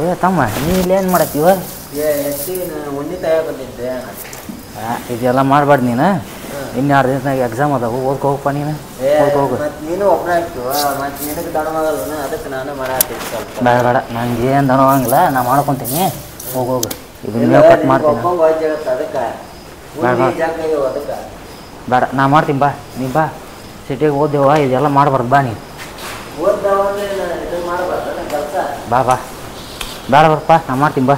ಏ ತಮ್ಮ ನೀ ಇಲ್ಲೇನು ಮಾಡತ್ತೀವ? ಉಣ್ಣಿ ತಯಾರು ಬಂದಿದ್ದೆ. ಇದೆಲ್ಲ ಮಾಡಬಾರ್ದು ನೀನು. ಇನ್ನು 2 ದಿನದಾಗ ಎಕ್ಸಾಮ್ ಅದಾವು, ಓದ್ಕೋಗಪ್ಪ ನೀನು. ಓದ್ಕೋಗು. ಮತ್ತು ನೀನು ಒಬ್ಬನೇ ಆಗ್ತೀವ, ಮತ್ತು ನಿನಗೆ ದಣವಾಗಲ್ಲ, ಅದಕ್ಕೆ ನಾನು ಮಾಡತ್ತೀನಿ ಸ್ವಲ್ಪ. ಬೇಡ ಬೇಡ, ನಂಗೆ ಏನು ದಣವಾಗಂಗಿಲ್ಲ, ನಾ ಮಾಡ್ಕೊತೀನಿ. ಹೋಗೋಗು. ಇದನ್ನ ಕಟ್ ಮಾಡ್ತೀನಿ. ಅದಕ್ಕೆ ಬೇಡ, ನಾ ಮಾಡ್ತೀನಿ ಬಾ. ನೀ ಬಾ, ಸಿಟಿಗೆ ಓದ್ದೇವ, ಇದೆಲ್ಲ ಮಾಡಬಾರ್ದು ಬಾ. ನೀ ಬಾ ಬಾ, ಬೇಡ ಬರ್ಪ, ನಾ ಮಾಡ್ತೀನಿ ಬಾ.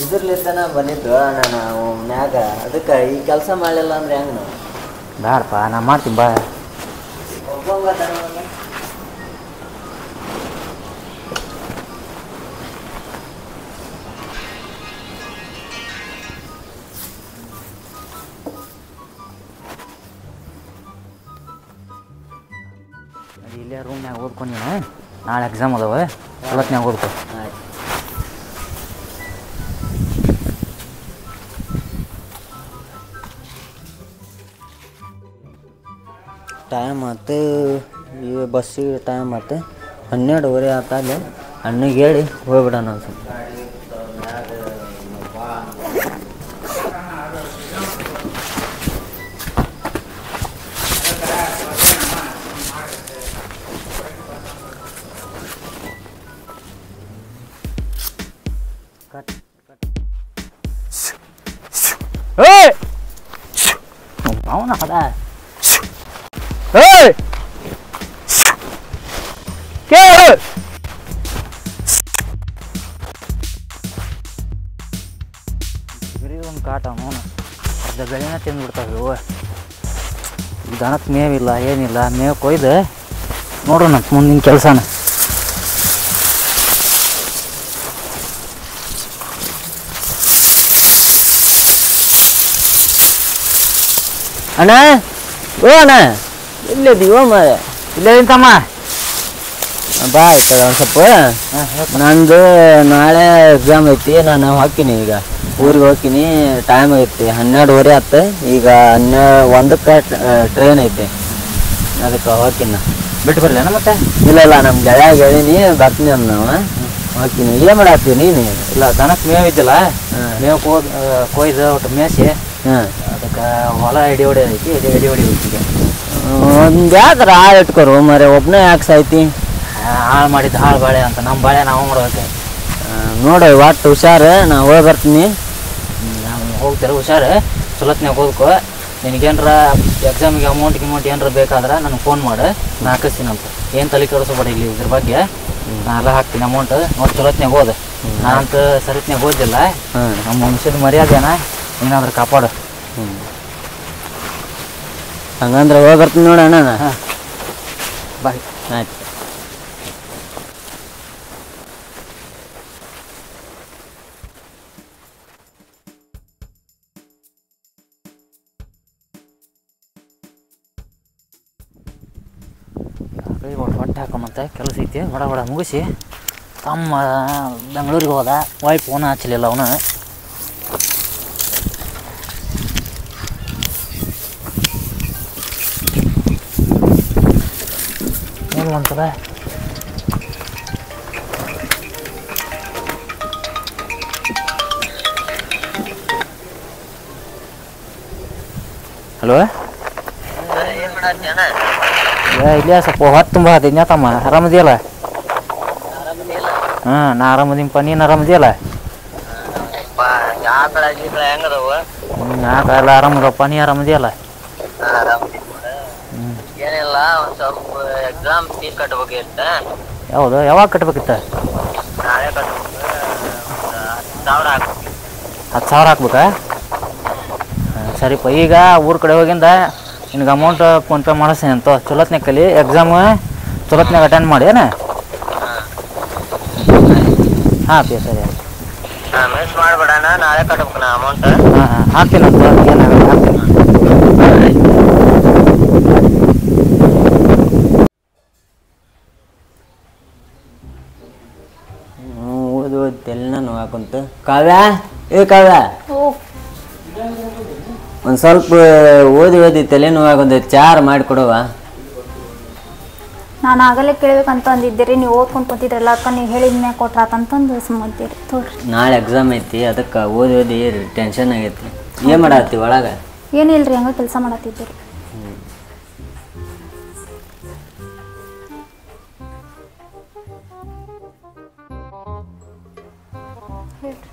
ಇದ್ರಲಿದ್ದಾನ ಬಂದಿದ್ದು ನಾನು ಮ್ಯಾಗ, ಅದಕ್ಕೆ ಈ ಕೆಲಸ ಮಾಡಲಿಲ್ಲ ಅಂದ್ರೆ ಹೆಂಗೆ ನಾವು? ಬೇಡಪ್ಪ, ನಾ ಮಾಡ್ತೀನಿ ಬಾ. ಇಲ್ಲೇ ರೂಮ್ನಾಗ ಓದ್ಕೊಂಡು ನೀನು, ನಾಳೆ ಎಕ್ಸಾಮ್ ಅದಾವ, ಇವತ್ತಿನಾಗ ಓದ್ಕೊ. ಆಯ್ತು. ಟೈಮ್ ಆಯ್ತು, ಈ ಬಸ್ಸಿಗೆ ಟೈಮ್ ಆಯ್ತು, 12:30 ಆತಾಗ. ಅಣ್ಣಗೆ ಹೇಳಿ ಹೋಗ್ಬಿಡೋಣ ಒಂದು ಸ್ವಲ್ಪ. ಅವನ ಅದ ಒಂದು ಕಾಟ ಅವನು ಅರ್ಧ ಬೆಳೆನ ತಿಂದ್ಬಿಡ್ತಾವೆ. ಈ ದನಕ್ಕೆ ಮೇವಿಲ್ಲ, ಏನಿಲ್ಲ. ಮೇವು ಕೊಯ್ದು ನೋಡೋಣ ಮುಂದಿನ ಕೆಲಸನ. ಅಣ್ಣ, ಓ ಅಣ್ಣ, ಇಲ್ಲಿದ್ದೀವೋ ಮಾರೆ? ಇಲ್ಲೇ ನಿಂತಮ್ಮ. ಬಾ ಆಯ್ತದ ಒಂದು ಸ್ವಲ್ಪ. ನಂದು ನಾಳೆ ಎಕ್ಸಾಮ್ ಐತಿ, ನಾನು ಹೋಗ್ತೀನಿ ಈಗ ಊರಿಗೆ ಹೋಗ್ತೀನಿ. ಟೈಮ್ ಐತಿ 12:30 ಆಯ್ತು. ಈಗ 1ಕ್ಕೆ ಟ್ರೈನ್ ಐತಿ, ಅದಕ್ಕೆ ಹೋಗ್ತೀನಿ ನಾ. ಬಿಟ್ಟು ಬರಲೇನ ಮತ್ತೆ? ಇಲ್ಲ ಇಲ್ಲ, ನಮ್ಮ ಗೆಳೆಯಾಗ ಹೇಳೀನಿ, ಬರ್ತೀನಿ ಅಂದ ನಾವು. ಹೋಗ್ತೀನಿ. ಏನು ಮಾಡತ್ತೀವಿ ನೀನು? ಇಲ್ಲ, ದನಕ್ಕೆ ಮೇವು ಐತಿಲ್ಲ, ಮೇವು ಕೊಯ್ದು ಒಟ್ಟು ಮೇಸಿ ಅದಕ್ಕೆ ಹೊಲ ಎಡಿ ಹೊಡಿ ಐತಿ, ಎಡಿ ಹೊಡಿ ಹೋಗ್ತಿಗೆ. ಒಂದು ಯಾವ್ದಾರ ಹಾಳು ಇಟ್ಕೊರು ಮರೆ, ಒಬ್ಬನೇ ಯಾಕೆ ಸಾಯ್ತಿ? ಹಾಳು ಮಾಡಿದ್ದು ಹಾಳು ಬಾಳೆ ಅಂತ, ನಮ್ಮ ಬಾಳೆ ನಾವು ಮಾಡ್ಬೇಕು. ನೋಡು ಒಟ್ಟು ಹುಷಾರು, ನಾ ಹೋಗಿ ಬರ್ತೀನಿ. ನಾನು ಹೋಗ್ತಾರೆ, ಹುಷಾರು. ಚಲೋತ್ನಾಗ ಓದ್ಕೊ. ನಿನಗೇನ್ರ ಎಕ್ಸಾಮಿಗೆ ಅಮೌಂಟ್ ಏನಾರ ಬೇಕಾದ್ರೆ ನನಗೆ ಫೋನ್ ಮಾಡು, ನಾ ಹಾಕಿಸ್ತೀನಂತ. ಏನು ತಲೆ ಕೆಡಿಸ್ಬೇಡ ಇಲ್ಲಿ ಇದ್ರ ಬಗ್ಗೆ. ನಾನೆಲ್ಲ ಹಾಕ್ತೀನಿ ಅಮೌಂಟ್. ನೋಡಿ ಚಲೋತ್ನಾಗ ಓದು. ನಾನಂತ ಸರಿತ್ನಾಗ ಓದಿಲ್ಲ. ನಮ್ಮ ಮನುಷ್ಯದ ಮರ್ಯಾದೆನ ಏನಾದ್ರೂ ಕಾಪಾಡು. ಹಂಗಂದ್ರೆ ಹೋಗಿ ಬರ್ತೀನಿ ನೋಡೋಣ. ಹಾಂ, ಬಾಯ್. ಆಯ್ತು. ಹೊಟ್ಟೆ ಹಾಕೊಂಬಂತ ಕೆಲಸ ಐತಿ, ಬಡ ಬಡ ಮುಗಿಸಿ. ತಮ್ಮ ಬೆಂಗಳೂರಿಗೆ ಹೋದ, ವಾಯ್ ಫೋನ್ ಹಚ್ಚಲಿಲ್ಲ ಅವನು. ಏನು ಅಂತದ? ಹಲೋ, ಇಲ್ಲೇ ಸ್ವಲ್ಪ ಹೊತ್ತು ತುಂಬ ಹತ್ತಿದ್ನ ತಮ್ಮ. ಆರಾಮದಿಯಲ್ಲ? ಹಾಂ, ನಾ ಆರಾಮದೀನಪ್ಪ. ನೀನು ಆರಾಮದಿಯಲ್ಲ? ನಾವೆಲ್ಲ ಆರಾಮದಪ್ಪ. ನೀ ಆರಾಮದಿಯಲ್ಲ? ಏನಿಲ್ಲ, ಒಂದು ಸ್ವಲ್ಪ ಎಕ್ಸಾಮ್ ಫೀಸ್ ಕಟ್ಟಬೇಕಿತ್ತ. ಯಾವುದು? ಯಾವಾಗ ಕಟ್ಬೇಕಿತ್ತ? ನಾಳೆ ಕಟ್ಬೇಕು. 10,000 ಹಾಕ್ಬೇಕು. 10,000 ಹಾಕ್ಬೇಕಾ? ಸರಿಪ್ಪ. ಈಗ ಊರ ಕಡೆ ಹೋಗಿಂದ ನಿನಗೆ ಅಮೌಂಟ್ ಫೋನ್ಪೇ ಮಾಡಿಸ್ತೀನಿ ಅಂತ. ಚಲೋತ್ನಾಗ ಕಲಿ, ಎಕ್ಸಾಮ್ ಚಲೋತ್ನಾಗ ಅಟೆಂಡ್ ಮಾಡಿ. ಏನು? ಹಾಂ ಪಿ, ಸರಿ ಆಯ್ತು. ಮಿಸ್ ಮಾಡಬೇಡಣ, ನಾಳೆ ಕಟ್ಬೇಕು ನಾ ಅಮೌಂಟ್. ಹಾಂ ಹಾಂ, ಹಾಕ್ತೀನಂತ. ಏನಾಗಲ್ಲ, ಹಾಕ್ತೀನಿ. ಓದು ತೆಲ್ಲ ನೋವಾಕುಂತ. ಕಾವ್ಯ, ಏ ಕಾವ್ಯ, ಒಂದು ಸ್ವಲ್ಪ ಓದಿ ತಲೆ ನೋವಾಗುಂತ ಚಾರ್ ಮಾಡಿಕೊಡುವ. ನಾನು ಆಗಲೇ ಕೇಳ್ಬೇಕಂತ ಅಂದಿದ್ದೀರಿ, ನೀವು ಓದ್ಕೊಂಡು ಕೂತಿದ್ರಲ್ಲ ಅಕ್ಕ ನೀವು ಹೇಳಿದ ಮ್ಯಾಗ ಕೊಟ್ರಾತಂತಂದು ಸುಮ್ಮಂತೀರಿ ತೋಡ್ರಿ. ನಾಳೆ ಎಕ್ಸಾಮ್ ಐತಿ, ಅದಕ್ಕೆ ಓದಿ ಟೆನ್ಷನ್ ಆಗೈತಿ. ಏನು ಮಾಡತ್ತಿ ಒಳಗೆ? ಏನಿಲ್ರಿ, ಹಂಗೆ ಕೆಲಸ ಮಾಡತ್ತಿದ್ದೀರಿ.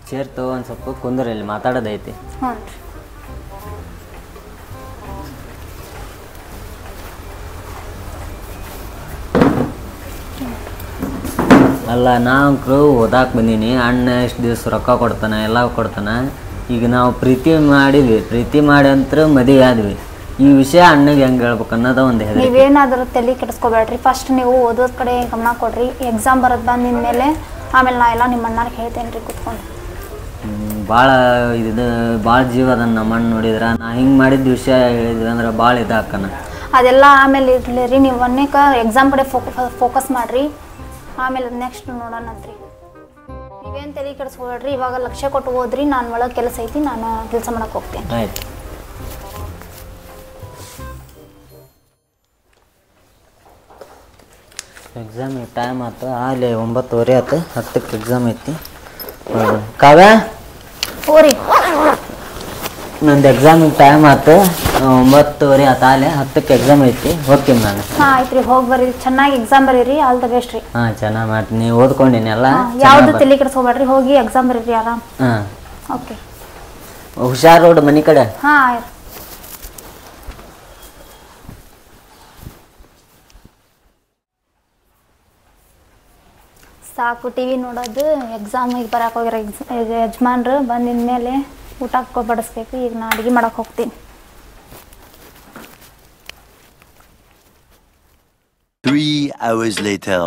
ಚೇರ್ ತಗೋ, ಒಂದು ಸ್ವಲ್ಪ ಕುಂದ್ರ, ಇಲ್ಲಿ ಮಾತಾಡೋದೈತಿ. ಹ್ಞೂ ಅಲ್ಲ, ನಾವು ಓದಾಕ್ ಬಂದೀನಿ. ಅಣ್ಣ ಎಷ್ಟು ದಿವಸ ರೊಕ್ಕ ಕೊಡ್ತಾನೆ, ಎಲ್ಲ ಕೊಡ್ತಾನೆ. ಈಗ ನಾವು ಪ್ರೀತಿ ಮಾಡಿ ಅಂತ ಮದುವೆ ಆದ್ವಿ. ಈ ವಿಷಯ ಅಣ್ಣಗೆ ಹೆಂಗೆ ಹೇಳ್ಬೇಕು ಅನ್ನೋದ ಒಂದು ಹೇಳಿ. ನೀವೇನಾದರೂ ತಲೆ ಕೆಡಿಸ್ಕೋಬೇಡ್ರಿ. ಫಸ್ಟ್ ನೀವು ಓದೋದ ಕಡೆ ಗಮನ ಕೊಡ್ರಿ. ಎಕ್ಸಾಮ್ ಬರೋದು ಬಂದಿದ ಮೇಲೆ ಆಮೇಲೆ ನಾ ಎಲ್ಲ ನಿಮ್ಮ ಅಣ್ಣರಿಗೆ ಹೇಳ್ತೇನೆ ರೀ ಕೂತ್ಕೊಂಡು. ಭಾಳ ಭಾಳ ಜೀವ ಅದನ್ನ ನಮ್ಮ ಅಣ್ಣ ನೋಡಿದ್ರೆ. ನಾ ಹಿಂಗೆ ಮಾಡಿದ ವಿಷಯ ಹೇಳಿದ್ವಿ ಅಂದ್ರೆ ಭಾಳ ಇದಾಕನ. ಅದೆಲ್ಲ ಆಮೇಲೆ ಇರಲಿ ರೀ. ನೀವು ಅನ್ನಕ್ಕೆ ಎಕ್ಸಾಮ್ ಕಡೆ ಫೋಕಸ್ ಮಾಡಿರಿ, ಆಮೇಲೆ ನೆಕ್ಸ್ಟ್ ನೋಡೋಣಂತ್ರಿ. ನೀವೇನು ತಲೆ ಕೆಡಿಸ್ಕೊಬೇಡ್ರಿ. ಇವಾಗ ಲಕ್ಷ್ಯ ಕೊಟ್ಟು ಹೋದ್ರಿ. ನಾನು ಒಳಗೆ ಕೆಲಸ ಐತಿ, ನಾನು ಕೆಲಸ ಮಾಡಕ್ಕೆ ಹೋಗ್ತೇನೆ. ಆಯ್ತು. ಎಕ್ಸಾಮಿಗೆ ಟೈಮ್ ಆಯ್ತು, ಅಲ್ಲಿ 9:30 ಆಯ್ತು. 10ಕ್ಕೆ ಎಕ್ಸಾಮ್ ಐತಿ. ಕಾವ್ಯ, ಹೋರಿ ನಂದು ಎಕ್ಸಾಮಿಗೆ ಟೈಮ್ ಆಯ್ತು. 9:30 ಆಯ್ತು. ಅಲ್ಲಿ 10ಕ್ಕೆ ಎಕ್ಸಾಮ್ ಐತಿ, ಹೋಗ್ತೀನಿ ನಾನು. ಹಾಂ ಆಯ್ತು ರೀ, ಹೋಗಿ ಬರ್ರಿ. ಚೆನ್ನಾಗಿ ಎಕ್ಸಾಮ್ ಬರೀರಿ. ಆಲ್ ದ ಬೆಸ್ಟ್ ರೀ. ಹಾಂ, ಚೆನ್ನಾಗಿ ಮಾಡ್ತೀನಿ. ಓದ್ಕೊಂಡಿನಿ ಎಲ್ಲ. ಯಾವುದು ತಲೆ ಕೆಡಿಸ್ಕೊಬೇಡ್ರಿ. ಹೋಗಿ ಎಕ್ಸಾಮ್ ಬರೀರಿ ಆರಾಮ್. ಹಾಂ, ಓಕೆ. ಹುಷಾರು ರೋಡ್ ಮನೆ ಕಡೆ. ಹಾಂ ಆಯ್ತು. ಸಾಕು ಟಿ ವಿ ನೋಡೋದು. ಎಕ್ಸಾಮಿಗೆ ಬರಕ್ಕೆ ಹೋಗಿರೋ ಯಜಮಾನ್ರು ಬಂದಿದ ಮೇಲೆ ಊಟಕ್ಕೆ ಬಡಿಸ್ಬೇಕು. ಈಗ ನಾನು ಅಡುಗೆ ಮಾಡಕ್ಕೆ ಹೋಗ್ತೀನಿ. 3 hours later.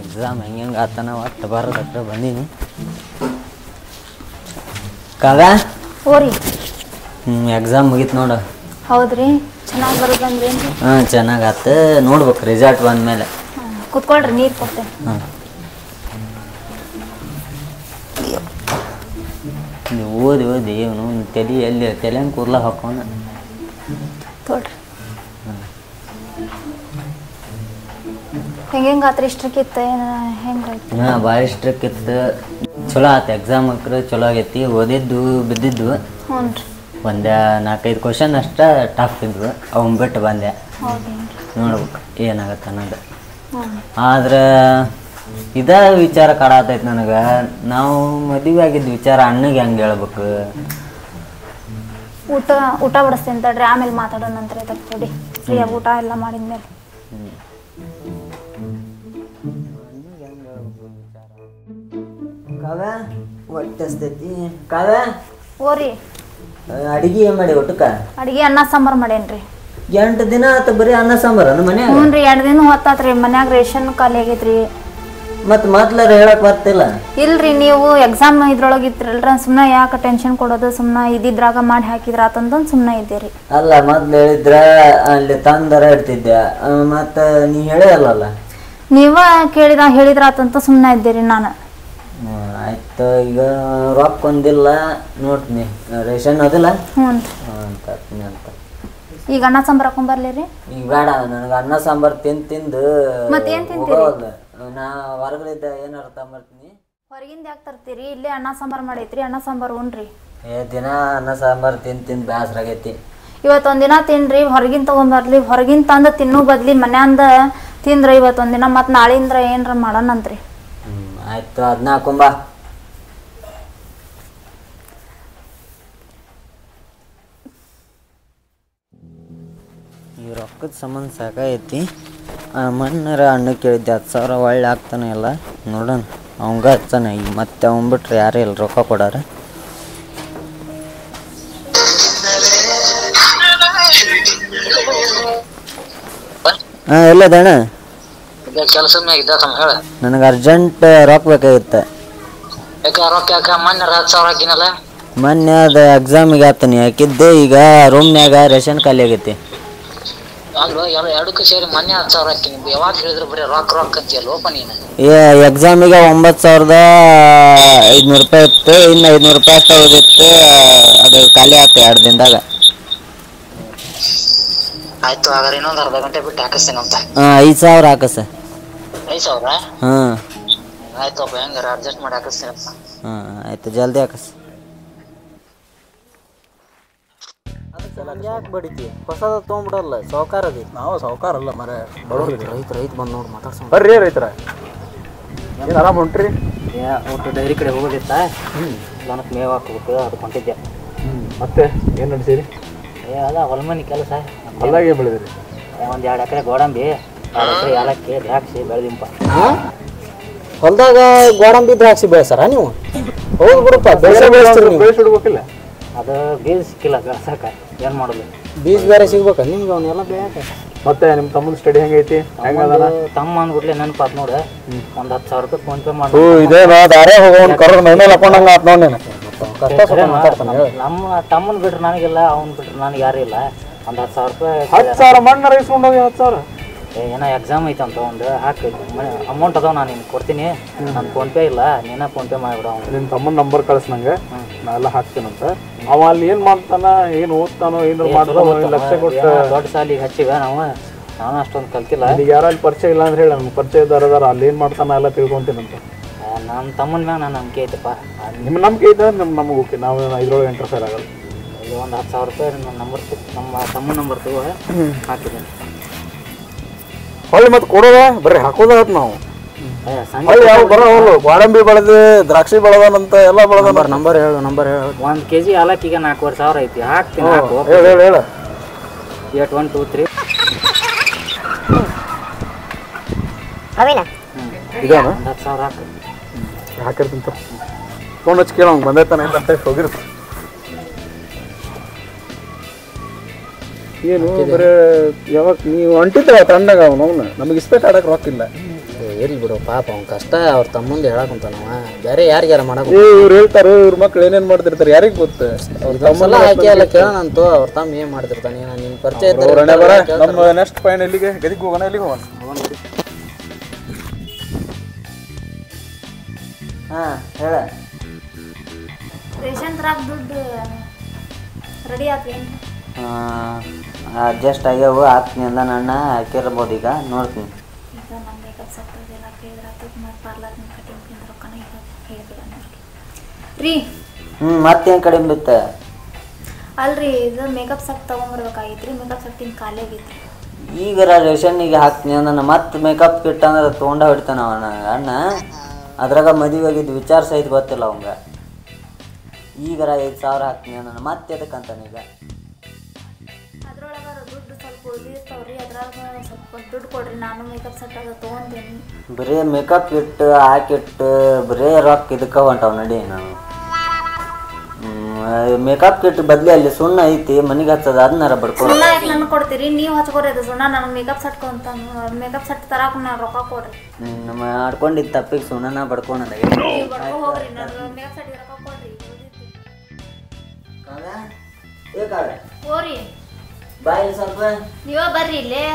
ಎಕ್ಸಾಮ್ ಹೆಂಗೆ ಆತನ ಒಟ್ಟು ಬರೋದತ್ರ ಬಂದೀನಿ. ಕಾವ್ಯ, ಹೋರಿ. ಎಕ್ಸಾಮ್ ಮುಗೀತು ನೋಡು. ಹೌದ್ರಿ, ಚೆನ್ನಾಗಿ ಬರೋದಂದ್ರೇನು? ಹಾಂ, ಚೆನ್ನಾಗಾತು. ನೋಡ್ಬೇಕು ರಿಸಲ್ಟ್ ಬಂದಮೇಲೆ. ಕುತ್ಕೊಳ್ರಿ, ನೀರು ಕೊಡ್ತೇನೆ. ಹಾಂ, ಓದಿ ಇವನು ತಲೆ ಕೂರ್ಲ ಹಾಕೋಣ ತೋಡ್ರಿ. ಹೆಂಗೆ ಆತ್ರಿ? ಇಷ್ಟಕ್ಕಿತ್ತು ಹೆಂಗಾಯ್ತು? ಹಾಂ, ಭಾಳ ಇಷ್ಟಕ್ಕಿತ್ತು. ಚಲೋ ಆಯ್ತು. ಎಕ್ಸಾಮ್ ಹಾಕ್ರೆ ಚಲೋ ಆಗೈತಿ. ಓದಿದ್ದು ಬಿದ್ದಿದ್ದು ಹ್ಞೂ ರೀ. ಒಂದೇ 4-5 ಕ್ವಶನ್ ಅಷ್ಟೇ ಟಫ್ ಇದ್ವು. ಅವನ್ ಬಿಟ್ಟು ಬಂದೆ. ನೋಡ್ಬೇಕು ಏನಾಗತ್ತೆ ಅನ್ನೋದು. ಆದ್ರೆ ಇದೇ ವಿಚಾರ ಕಾಡತೈತಿ ನನಗೆ. ನಾವು ಮದುವೆ ಆಗಿದ್ದ ವಿಚಾರ ಅಣ್ಣಗೆ ಹೆಂಗೆ ಹೇಳ್ಬೇಕು? ಊಟ ಬಡಿಸ್ತೇನೆ ತಡ್ರಿ, ಆಮೇಲೆ ಮಾತಾಡೋ ನಂತರ ತಗೊಡಿ. ಫ್ರೀಯಾಗಿ ಊಟ ಎಲ್ಲ ಮಾಡಿದ್ಮೇಲೆ. ಕಾವ್ಯ, ಹೊಟ್ಟೆ ಹಸ್ತೈತಿ. ಕಾವ್ಯ, ಓರಿ. ಅಡಿಗೆ ಏನು ಮಾಡಿ ಊಟಕ್ಕೆ? ಅಡಿಗೆ ಅನ್ನ ಸಾಂಬಾರು ಮಾಡೇನ್ರಿ. 8 ದಿನ ಆತ ಬರೀ ಅನ್ನ ಸಾಂಬಾರು ನಮ್ಮ ಮನ್ಯಾಗ? ಹ್ಞೂ ರೀ, 2 ದಿನ ಹೊತ್ತಾತ್ರಿ. ಮನ್ಯಾಗ ರೇಷನ್ ಖಾಲಿ ಆಗೈತ್ರಿ. ಮತ್ತು ಮೊದ್ಲಾರ ಹೇಳಕ್ ಬರ್ತಿಲ್ಲ? ಇಲ್ರಿ, ನೀವು ಎಕ್ಸಾಮ್ ಇದ್ರೊಳಗೆ ಇದ್ರಲ್ರ, ಸುಮ್ಮನೆ ಯಾಕೆ ಟೆನ್ಷನ್ ಕೊಡೋದು? ಸುಮ್ಮನೆ ಇದ್ರಾಗ ಮಾಡಿ ಹಾಕಿದ್ರ ಆತಂತಂದು ಸುಮ್ಮನೆ ಇದ್ದೀರಿ. ಅಲ್ಲ, ಮೊದ್ಲು ಹೇಳಿದ್ರ ಅಲ್ಲಿ ತಂದರ ಇಡ್ತಿದ್ದೆ. ಮತ್ತು ನೀ ಹೇಳೇ ಅಲ್ಲಲ್ಲ. ನೀವ ಹೇಳಿದ್ರ ಆತಂತ ಸುಮ್ಮನೆ ಇದ್ದೀರಿ ನಾನು. ಆಯ್ತು. ಈಗ ರೊಕ್ಕ ಒಂದಿಲ್ಲ ನೋಡ್ತೀನಿ. ರೇಷನ್ ಅದಿಲ್ಲ? ಹ್ಞೂ ಅಂತ ಈಗ ಅನ್ನ ಸಾಂಬಾರು ಹಾಕೊಂಬರ್ಲಿ ರೀ? ಈಗ ಬೇಡ, ನನಗೆ ಅನ್ನ ಸಾಂಬಾರು ತಿಂದು ಮತ್ತೇನು ತಿಂತೀರಿ? ನಾ ಹೊರಗಡೆ ಏನಾರು ತಗೊಂಬರ್ತೀನಿ. ಹೊರಗಿಂದ ಯಾಕೆ ತರ್ತೀರಿ? ಇಲ್ಲೇ ಅನ್ನ ಸಾಂಬಾರು ಮಾಡೈತ್ರಿ, ಅನ್ನ ಸಾಂಬಾರು ಉಣ್ರಿ. ದಿನ ಅನ್ನ ಸಾಂಬಾರು ತಿಂದು ಬೇಸರ ಆಗೈತಿ. ಇವತ್ತೊಂದಿನ ತಿನ್ರಿ, ಹೊರಗಿನ ತೊಗೊಂಬರ್ಲಿ. ಹೊರಗಿನ ತಂದು ತಿನ್ನೋ ಬದ್ಲಿ ಮನ್ಯಾಂದ ತಿಂದ್ರೆ ಇವತ್ತೊಂದಿನ, ಮತ್ತು ನಾಳೆಯಿಂದ ಏನಾರ ಮಾಡೋಣಂತ್ರಿ. ಆಯ್ತು, ಅದನ್ನ ಹಾಕೊಂಬ. ಈ ರೊಕ್ಕದ ಸಂಬಂಧ ಸಾಕೈತಿ. ಮಣ್ಣರ ಅಣ್ಣ ಕೇಳಿದ್ದೆ 10,000 ಒಳ್ಳೆ ಆಗ್ತಾನೆ ಎಲ್ಲ. ನೋಡೋಣ, ಅವಂಗ ಹಚ್ಚಾನೆ. ಈಗ ಮತ್ತೆ ಅವ್ನು ಬಿಟ್ರೆ ಯಾರೇ ಇಲ್ಲ ರೊಕ್ಕ ಕೊಡಾರ. ಹಾಂ, ಎಲ್ಲದಣ್ಣ? ಕೆಲಸ ನನಗೆ ಅರ್ಜೆಂಟ್ ರೊಕ್ಕ ಬೇಕಾಗಿತ್ತು. ಮೊನ್ನೆ ಅದು ಎಕ್ಸಾಮಿಗೆ ಆತನಿ ಹಾಕಿದ್ದೆ. ಈಗ ರೂಮ್ನ್ಯಾಗ ರೇಷನ್ ಖಾಲಿ ಆಗೈತಿ. ಎಕ್ಸಾಮಿಗೆ 9,500 ರೂಪಾಯಿ ಇತ್ತು. ಇನ್ನು 500 ರೂಪಾಯಿ ಅಷ್ಟೇ ಉಳಿದಿತ್ತು. ಅದು ಖಾಲಿ ಆಯ್ತು 2 ದಿನದಾಗ. ಆಯ್ತು ಹಾಗಾದ್ರೆ ಇನ್ನೊಂದು ಅರ್ಧ ಗಂಟೆ ಬಿಟ್ಟು ಹಾಕಿಸ್ತೇನಂತ. 5,000 ಹಾಕಸ. 5,000? ಹಾಂ ಆಯ್ತಪ್ಪ, ಹೆಂಗಾರ ಅಡ್ಜಸ್ಟ್ ಮಾಡಿ ಹಾಕಿಸ್ತೇನಪ್ಪ. ಹಾಂ ಆಯ್ತು, ಜಲ್ದಿ ಹಾಕಸ್. ಯಾಕೆ ಬಡಿತಿ? ಹೊಸದ ತೊಗೊಂಬಿಡಲ್ಲ, ಸಾವುಕಾರದಿ. ನಾವು ಸಾವುಕಾರಲ್ಲ ಮರೆ, ರೈತ ಬಂದು ನೋಡಿ ಮಾತಾಡ್ಸೋಣ. ಬರ್ರಿ ರೈತರ, ಏನು ಆರಾಮ್ ಹೊಂಟ್ರಿ? ಒಟ್ಟು ಡೈರಿ ಕಡೆ ಹೋಗೋದಿತ್ತ, ನನಗೆ ಮೇವು ಹಾಕ್ಬೇಕು, ಅದು ಹೊಂಟಿದ್ದೆ. ಮತ್ತೆ ಏನು ನಡೆಸಿರಿ? ಅದ ಹೊಲ್ಮನಿ ಕೆಲಸ. ಹೊಲ್ದಾಗೆ ಬೆಳೆದಿರಿ? ಒಂದು 2 ಎಕರೆ ಗೋಡಂಬಿ, 2 ಎಕರೆ ಏಲಕ್ಕಿ, ದ್ರಾಕ್ಷಿ ಬೆಳೆದಿಂಪ. ಹೊಲ್ದಾಗ ಗೋಡಂಬಿ ದ್ರಾಕ್ಷಿ ಬೆಳೆಸಾರ ನೀವು? ಹೌದು ಬಿಡಪ್ಪ, ಬೆಳೆಸಿಡ್ಬೇಕಿಲ್ಲ. ಅದು ಬೀಜ ಸಿಕ್ಕಿಲ್ಲ ಬೆಳ್ಸಕ, ಏನು ಮಾಡೋದು? ಬೀಜ ಬೇರೆ ಸಿಗ್ಬೇಕ ನಿಮ್ಗೆ ಅವನ್ನೆಲ್ಲ ಬೇಕ. ಮತ್ತೆ ನಿಮ್ಮ ತಮ್ಮನ ಸ್ಟಡಿ ಹೆಂಗೈತಿ? ಹೆಂಗದ? ತಮ್ಮ ಅಂದ್ಬಿಟ್ಲೆ ನೆನಪಾತ್ ನೋಡು, ಒಂದು 10,000 ರೂಪಾಯಿ ಫೋನ್ ಪೇ ಮಾಡಿ. ಇದೇನೋ ದಾರೆ ಹೋಗೋನ್ ಕರ್ರ ಮೈ ಮೇಲೆ ಹಾಕೊಂಡಂಗ ಆತ್ ನೋಡಿ ನೀನು. ನಮ್ಮ ತಮ್ಮನ್ ಬಿಟ್ರೆ ನನಗಿಲ್ಲ, ಅವ್ನು ಬಿಟ್ರೆ ನನಗೆ ಯಾರು ಇಲ್ಲ. ಒಂದು 10,000 ರೂಪಾಯಿ. 10,000 ಮಣ್ಣ ರೈಸ್ಕೊಂಡು ಹೋಗಿ 10,000. ಏನೋ ಎಕ್ಸಾಮ್ ಐತೆ ಅಂತ ಒಂದು ಹಾಕಿ ಅಮೌಂಟ್ ಅದಾವ, ನಾನು ನಿನ್ಗೆ ಕೊಡ್ತೀನಿ. ನನ್ನ ಫೋನ್ ಪೇ ಇಲ್ಲ, ನೀನೇ ಫೋನ್ ಪೇ ಮಾಡಿಬಿಡ. ಅವ್ನು ನಿನ್ನ ತಮ್ಮನ ನಂಬರ್ ಕಳಿಸ್ ನಂಗೆ, ನಾ ಎಲ್ಲ ಹಾಕ್ತೀನಂತ. ಅವ ಅಲ್ಲಿ ಏನು ಮಾಡ್ತಾನ, ಏನು ಓದ್ತಾನೋ, ಏನಾರು ಮಾಡ್ತಾನೋ, ಲಕ್ಷ ಕೊಟ್ಟು ದೊಡ್ಡ ಸಾಲಿಗೆ ಹಚ್ಚಿವೆ ನಾವು. ನಾನು ಅಷ್ಟೊಂದು ಕಲ್ತಿಲ್ಲ. ಈಗ ಯಾರು ಅಲ್ಲಿ ಪರಿಚಯ ಇಲ್ಲ ಅಂದ್ರೆ ಹೇಳ, ನಮ್ಗೆ ಪರಿಚಯ ಇದ್ದಾರ ಅಲ್ಲಿ ಏನು ಮಾಡ್ತಾನ ಎಲ್ಲ ತಿಳ್ಕೊಂತೀನಂತ. ನಮ್ಮ ತಮ್ಮನ ಮ್ಯಾಗ ನಾನು ನಂಬಿಕೆ ಐತಪ್ಪ. ನಿಮ್ಮ ನಂಬಿಕೆ ಐತೆ ನಮಗೆ ಓಕೆ, ನಾವು ಇದ್ರೊಳಗೆ ಇಂಟರ್ಫೇರ್ ಆಗಲ್ಲ. ಇದು ಒಂದು 10,000 ರೂಪಾಯಿ ನನ್ನ ನಂಬರ್, ನಮ್ಮ ತಮ್ಮನ ನಂಬರ್ ತಗೋ, ಹಾಕಿದ್ದೀನಿ. ಹೊಳ್ಳಿ ಮತ್ತೆ ಕೊಡೋದ ಬರ್ರಿ ಹಾಕೋದಾಗತ್ತೆ ನಾವು. ಹೊಳ್ಳಿ ಯಾವ ಬರೋ ಹೋಗು, ಗೋಡಂಬಿ ಬೆಳೆದು ದ್ರಾಕ್ಷಿ ಬೆಳೆದಾನಂತ ಎಲ್ಲ ಬೆಳೆದ. ನಂಬರ್ ಹೇಳು, ನಂಬರ್ ಹೇಳು. 1 kg ಏಲಕ್ಕಿಗೆ 4,500 ಐತಿ, ಹಾಕ್ತೀನಿ. ಹೇಳು ಹೇಳು ಹೇಳು. 8 1 2 3 ಇದಾನ 10,000 ಹಾಕಿ ಹಾಕಿರ್ತೀನಿ. ಫೋನ್ ಹಚ್ಚಿ ಕೇಳೋಂಗೆ ಬಂದೈತಾನೆ ಅಂತ ಹೋಗಿರ್ತ. ಏನು ಬರೀ ಯಾವಾಗ ನೀವು ಹೊಂಟಿದ್ರೆ ತಂಡಾಗ ಅವನು ನಮಗೆ ಇಸ್ಪೇಟ್ ಆಡಕ್ಕೆ ರೊಕ್ಕಿಲ್ಲ. ಇರ್ಲಿ ಬಿಡು ಪಾಪ, ಅವ್ನ ಕಷ್ಟ ಅವ್ರ ತಮ್ಮಂದು ಹೇಳಕ್ಕಂತಾನವ. ಬೇರೆ ಯಾರಿಗಾರ ಮಾಡಕ್ ಇವ್ರು ಹೇಳ್ತಾರೆ, ಇವ್ರ ಮಕ್ಳು ಏನೇನು ಮಾಡ್ತಿರ್ತಾರೆ ಯಾರಿಗೆ ಗೊತ್ತು. ಅವ್ರ ತಮ್ಮ ಹಾಕಿ ಎಲ್ಲ ಕೇಳೋಣಂತು, ಅವ್ರ ತಮ್ಮ ಏನ್ ಮಾಡ್ತಿರ್ತಾನೆ. ನಿನ್ ಪರಿಚಯ ನಮ್ಮ ನೆಕ್ಸ್ಟ್ ಪಾಯಿಂಟ್ ಎಲ್ಲಿಗೆ ಗದಿಗೆ ಹೋಗೋಣ, ಎಲ್ಲಿಗೆ ಹೋಗೋಣ? ಹಾಂ ಹೇಳ. ರೇಷನ್ ತರಾಕ್ ದುಡ್ಡು ರೆಡಿ ಆತೇನು? ಅಡ್ಜಸ್ಟ್ ಆಗ್ಯಾವು, ಹಾಕ್ತೀನಿ ಅಂದ ನನ್ನ. ಹಾಕಿರ್ಬೋದು, ಈಗ ನೋಡ್ತೀನಿ. ಈಗ ನಮ್ಮ ಮೇಕಪ್ ಸೆಟ್ ಎಲ್ಲ ಕೇಳಿದ್ರಾತು, ಮತ್ತು ಪಾರ್ಲರ್ ಕಟಿಂಗ್ ರೊಕ್ಕನ ಈಗ ಹೇಳಿಬಿಡ ರೀ. ಮತ್ತೇನು ಕಡಿಮೆ ಬಿತ್ತು? ಅಲ್ರಿ, ಇದು ಮೇಕಪ್ ಸೆಟ್ ತೊಗೊಂಬರ್ಬೇಕಾಗಿತ್ತು ರೀ. ಮೇಕಪ್ ಸೆಟ್ಟಿನ ಖಾಲಿ ಆಗೈತ್ರಿ. ಈಗರ ರೇಷನ್ನಿಗೆ ಹಾಕ್ತೀನಿ ಅಂದ. ಮತ್ತೆ ಮೇಕಪ್ ಕಿಟ್ ಅಂದ್ರೆ ತೊಗೊಂಡ ಹೊಡಿತಾನ ಅವನ ಅಣ್ಣ. ಅದ್ರಾಗ ಮದುವೆ ಆಗಿದ್ದು ವಿಚಾರ ಸಹಿತ ಗೊತ್ತಿಲ್ಲ ಅವಂಗ. ಈಗರ 5,000 ಹಾಕ್ತೀನಿ ಅಂದ. ಮತ್ತೆ ಎದಕ್ಕಂತಾನೆ ಈಗ? ಅದ್ರೊಳಗೆ ದುಡ್ಡು ಸ್ವಲ್ಪ ಉಳಿದಿರ್ತಾವ್ರಿ, ಅದ್ರಾಗ ಸ್ವಲ್ಪ ದುಡ್ಡು ಕೊಡ್ರಿ, ನಾನು ಮೇಕಪ್ ಸೆಟ್ ಅದು ತೊಗೊಂತೀನಿ. ಬರೀ ಮೇಕಪ್ ಕಿಟ್ ಹಾಕಿಟ್ಟು ಬರೀ ರೊಕ್ಕ ಇದಕ್ಕೆ ಹೊಂಟಾವ್ ನಡಿ. ನಾವು ಮೇಕಪ್ ಕಿಟ್ ಬದಲಿ ಅಲ್ಲಿ ಸುಣ್ಣ ಐತಿ, ಮನೆಗೆ ಹಚ್ಚದ, ಅದನ್ನಾರ ಬಡ್ಕೊ. ಸುಣ್ಣ ಯಾಕೆ ನನಗೆ ಕೊಡ್ತೀರಿ? ನೀವು ಹಚ್ಕೊರಿ ಅದು ಸುಣ್ಣ. ನನಗೆ ಮೇಕಪ್ ಸೆಟ್ ಮೇಕಪ್ ಸೆಟ್ ತರಾಕ ನಾನು ರೊಕ್ಕ ಕೊಡ್ರಿ. ನಮ್ಮ ಆಡ್ಕೊಂಡಿದ್ದು ತಪ್ಪಿಗೆ ಸುಣ್ಣನ ಬಡ್ಕೊಂಡ ನೀವು ಬಡ್ಕೊ ಹೋಗ್ರಿ, ನನಗೆ ಮೇಕಪ್ ಸೆಟ್ ರೊಕ್ಕ ಕೊಡ್ರಿ. ಹೋರಿ ಬಾಯ್ ಸ್ವಲ್ಪ ನೀವ ಬರ್ರಿ ಇಲ್ಲೇ.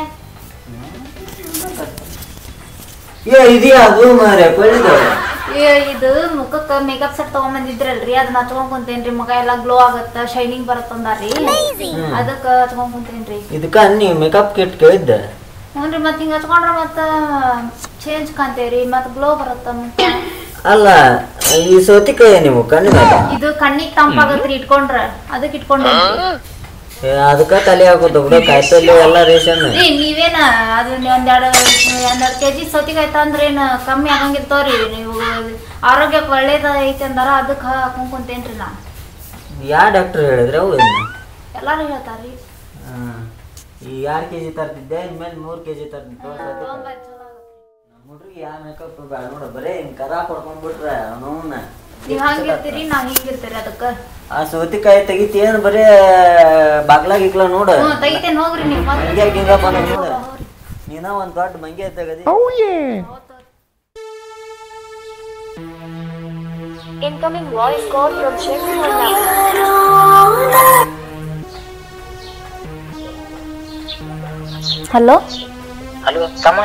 ಇದೆಯಾ ಅದು ಮಾರೆ ಇದು ಮುಖಕ್ಕೆ ಮೇಕಪ್ ಸೆಟ್ ತಗೊಂಬಂದಿದ್ರಲ್ರಿ, ಅದನ್ನ ಹಚ್ಕೊಂಡ್ ಕುಂತೇನ್ರಿ. ಮುಖ ಎಲ್ಲ ಗ್ಲೋ ಆಗತ್ತ, ಶೈನಿಂಗ್ ಬರತ್ತಂದಾರಿ, ಅದಕ್ಕ ಹಚ್ಕೊಂಡ್ ಕುಂತೇನ್ರಿ. ಇದಕ್ಕ ನೀವು ಮೇಕಪ್ ಕಿಟ್ ಕೇಳಿದ್ದ? ಹ್ಞೂನ್ರಿ, ಮತ್ ಹಿಂಗ ಹಚ್ಕೊಂಡ್ರ ಮತ್ತ ಚೇಂಜ್ ಕಾಣ್ತೇವ್ರಿ, ಮತ್ ಗ್ಲೋ ಬರತ್ತ. ಅಲ್ಲ, ಈ ಸೌತಿಕಾಯಿ ನೀವು ಕಣ್ಣಿನ ಇದು ಕಣ್ಣಿಗೆ ತಂಪಾಗತ್ರಿ ಇಟ್ಕೊಂಡ್ರ, ಅದಕ್ಕೆ ಇಟ್ಕೊಂಡ್ರಿ. ಅದಕ್ಕ ತಲೆ ಹಾಕೋತ ಬಿಡು, ಕಾಯಿಪಲ್ಲೆ ಎಲ್ಲ ರೇಷನ್. ನೀವೇನ ಅದು ಒಂದೆರಡು kg ಸೌತಿಕಾಯಿ ತಂದ್ರೆ ಏನ್ ಕಮ್ಮಿ ಆಗಂಗಿರ್ತವ್ರಿ. ನೀವು ಆರೋಗ್ಯಕ್ಕೆ ಒಳ್ಳೇದ ಐತಿ ಅಂದಾರ, ಅದಕ್ಕೆ ಹಾಕೊಂಡ್ ಕುಂತೇನ್ರಿ ನಾನು. ಯಾ ಡಾಕ್ಟರ್ ಹೇಳಿದ್ರೆ ಅವು ಎಲ್ಲಾರು ಹೇಳ್ತಾರ್ರಿ. ಈ 2 kg ತರ್ತಿದ್ದೆ, ಇನ್ಮೇಲೆ 3 kg ತರ್ತಿದ್ದೆ. ನಮ್ಮ ಹುಡ್ರಿಗೆ ಯಾ ಮೇಕಪ್ ಬೇಡ ನೋಡ, ಬರೇ ಹಿಂಗ್ ಕರ ಕೊಡ್ಕೊಂಡ್ಬಿಟ್ರೆ ಅವನವನ್ನ. ನೀವ್ ಹಂಗಿರ್ತೀರಿ, ನಾವ್ ಹಿಂಗಿರ್ತೀರಿ. ಅದಕ್ಕ ಆ ಸೌತಿಕಾಯಿ ತೆಗಿತಿ ಏನ್ ಬರೀ ಬಾಗ್ಲಾಗ ಇಕ್ಲ ನೋಡ. ತೆಗಿತೇನೆ ಹೋಗ್ರಿ. ನೀವು ಮಂಗ್ಯ ಗಿಂಗಪ್ಪ ನೋಡ, ನೀನ ಒಂದ್ ದೊಡ್ಡ ಮಂಗ್ಯ ತೆಗದಿ. Incoming voice call from Shekar. Hello hello ತಮ್ಮ,